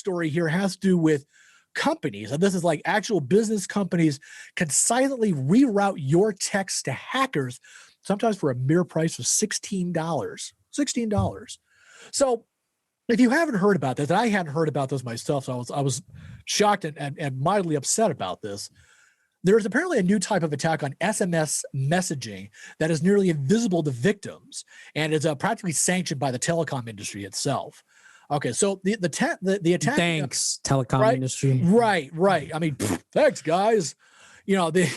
story here has to do with companies, and this is like actual business companies can silently reroute your text to hackers, sometimes for a mere price of $16. $16. So if you haven't heard about this, and I hadn't heard about this myself, so I was shocked and mildly upset about this. There's apparently a new type of attack on SMS messaging that is nearly invisible to victims and is practically sanctioned by the telecom industry itself. Okay, so the attack. Thanks, telecom industry. Right. I mean, thanks, guys. You know, the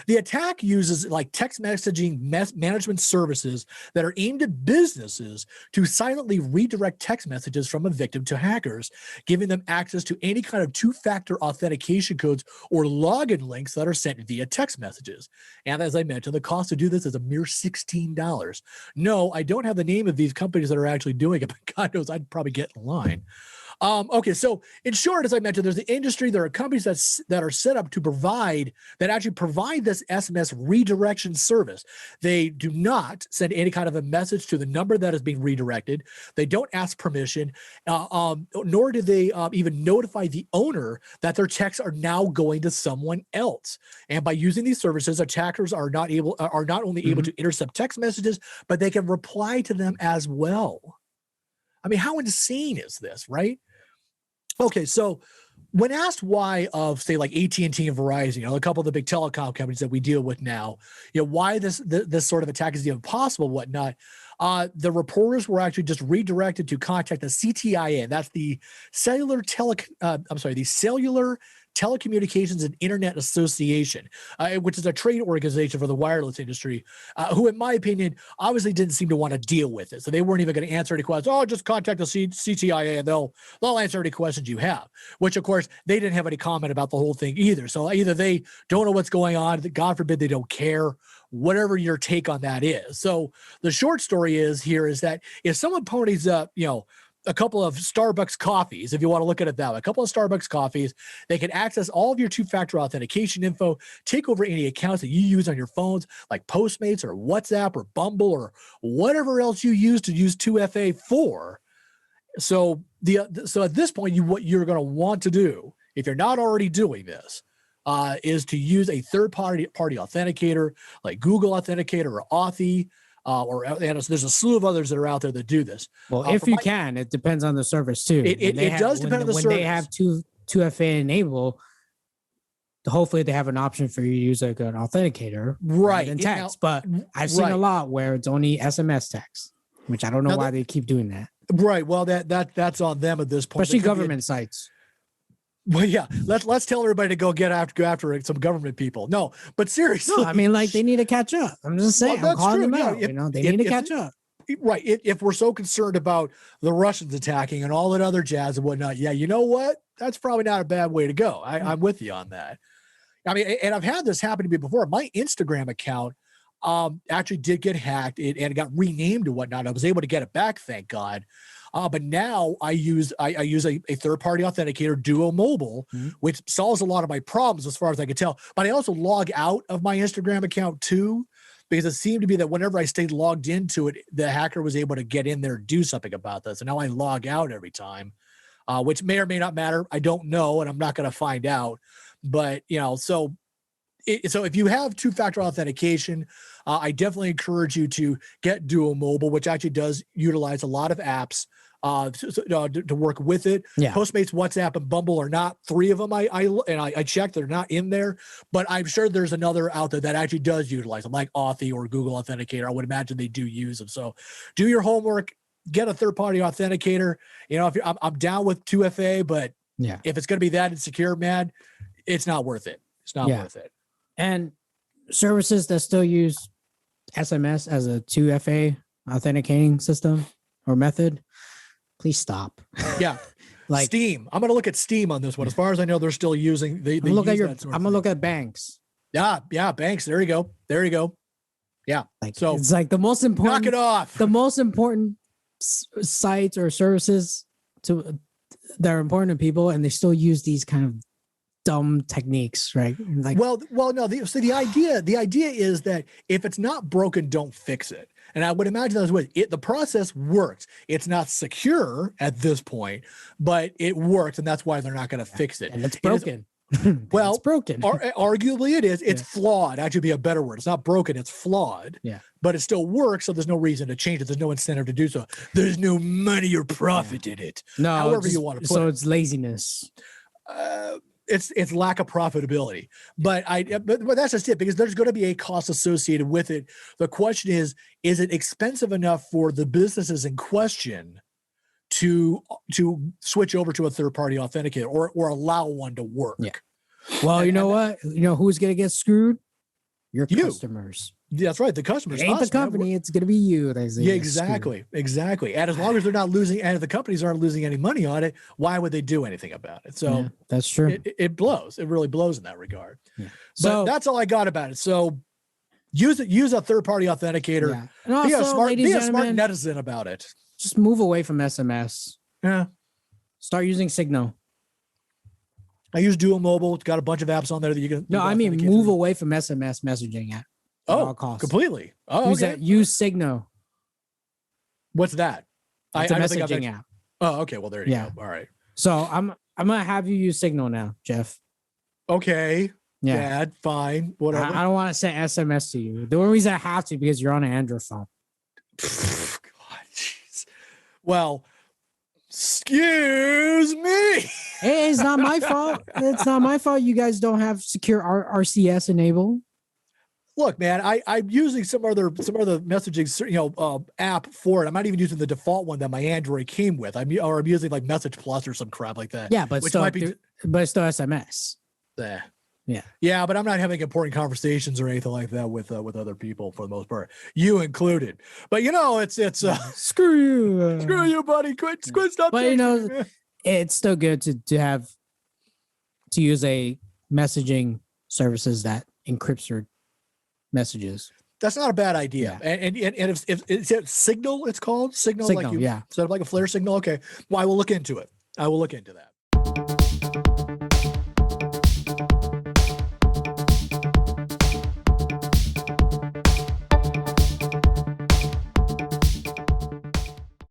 attack uses like text messaging management services that are aimed at businesses to silently redirect text messages from a victim to hackers, giving them access to any kind of two-factor authentication codes or login links that are sent via text messages. And as I mentioned, the cost to do this is a mere $16. No, I don't have the name of these companies that are actually doing it, but God knows I'd probably get in line. Okay, so in short, as I mentioned, there's the industry. There are companies that are set up to actually provide this SMS redirection service. They do not send any kind of a message to the number that is being redirected. They don't ask permission, nor do they even notify the owner that their texts are now going to someone else. And by using these services, attackers are not only able to intercept text messages, but they can reply to them as well. I mean, how insane is this, right? Okay, so when asked why of, say, like AT&T and Verizon, a couple of the big telecom companies that we deal with now, why this sort of attack is even possible, whatnot, the reporters were actually just redirected to contact the CTIA. That's the Cellular Telecommunications and Internet Association, which is a trade organization for the wireless industry, who, in my opinion, obviously didn't seem to want to deal with it. So they weren't even going to answer any questions. Oh, just contact the CTIA and they'll answer any questions you have, which, of course, they didn't have any comment about the whole thing either. So either they don't know what's going on, God forbid they don't care, whatever your take on that is. So the short story is that if someone ponies up, a couple of Starbucks coffees, if you want to look at it that way, a couple of Starbucks coffees, they can access all of your two-factor authentication info, take over any accounts that you use on your phones, like Postmates or WhatsApp or Bumble or whatever else you use 2FA for. So at this point, what you're going to want to do, if you're not already doing this, is to use a third-party authenticator like Google Authenticator or Authy. There's a slew of others that are out there that do this. Well, if you can, it depends on the service too. It does depend on the service. When they have 2FA enable, hopefully they have an option for you to use like an authenticator, right? And text. But I've seen a lot where it's only SMS text, which I don't know why they keep doing that. Right. Well, that's on them at this point, especially government sites. Well, yeah, let's tell everybody to go after some government people. No, but seriously, no, I mean, like, they need to catch up. I'm just saying, I'm calling them out. They need to catch up. Right. If we're so concerned about the Russians attacking and all that other jazz and whatnot, yeah, you know what? That's probably not a bad way to go. I'm with you on that. I mean, and I've had this happen to me before. My Instagram account actually did get hacked and it got renamed and whatnot. I was able to get it back, thank God. But now I use a third-party authenticator, Duo Mobile, which solves a lot of my problems as far as I can tell. But I also log out of my Instagram account too, because it seemed to be that whenever I stayed logged into it, the hacker was able to get in there and do something about this. And now I log out every time, which may or may not matter. I don't know, and I'm not going to find out. But, so if you have two-factor authentication, I definitely encourage you to get Duo Mobile, which actually does utilize a lot of apps to work with it. Yeah. Postmates, WhatsApp, and Bumble are not three of them. I checked; they're not in there. But I'm sure there's another out there that actually does utilize them, like Authy or Google Authenticator. I would imagine they do use them. So do your homework. Get a third-party authenticator. I'm down with 2FA, but if it's going to be that insecure, man, it's not worth it. It's not worth it. And services that still use SMS as a 2FA authenticating system or method, please stop. Yeah. Like Steam. I'm going to look at Steam on this one. As far as I know, they're still using. I'm going to look at banks. Yeah, banks. There you go. Yeah. So it's like the most important. Knock it off. The most important sites or services that are important to people, and they still use these kind of dumb techniques, right? Like, no. The idea is that if it's not broken, don't fix it. And I would imagine that's what the process works. It's not secure at this point, but it works, and that's why they're not going to fix it. And it's broken. Well, it's broken. Arguably it is. It's flawed. Actually, be a better word. It's not broken. It's flawed. Yeah. But it still works. So there's no reason to change it. There's no incentive to do so. There's no money or profit in it. No, however you want to put it. So it's laziness. It's lack of profitability. But but that's just it, because there's going to be a cost associated with it. The question is it expensive enough for the businesses in question to switch over to a third-party authenticator or allow one to work? Yeah. Well, you know what? You know who's going to get screwed? Your customers. That's right. The customers. It ain't the company. It's going to be you. Yeah, exactly. Exactly. And as long as they're not losing, and if the companies aren't losing any money on it, why would they do anything about it? So that's true. It blows. It really blows in that regard. Yeah. So that's all I got about it. So use a third-party authenticator. Yeah. And also, be a smart netizen about it. Just move away from SMS. Yeah. Start using Signal. I use Duo Mobile. It's got a bunch of apps on there that you can. No, I mean move away from SMS messaging at all costs. Completely. Oh, okay. Use Signal. What's that? It's a messaging app. Oh, okay. Well, there you go. All right. So I'm gonna have you use Signal now, Jeff. Okay. Yeah. Dad, fine. Whatever. I don't want to send SMS to you. The only reason I have to because you're on an Android phone. God, jeez. Well, excuse me. Hey, it's not my fault. It's not my fault. You guys don't have secure RCS enabled. Look, man, I'm using some other messaging app for it. I'm not even using the default one that my Android came with. I'm using like Message Plus or some crap like that. Yeah, but still SMS. Yeah, but I'm not having important conversations or anything like that with other people for the most part, you included. But it's screw you, buddy. Quit stop. But it's still good to use a messaging services that encrypts your messages. That's not a bad idea. Yeah. And if it's Signal, it's called Signal, like you set up like a Flare signal. Okay, well, I will look into it. I will look into that.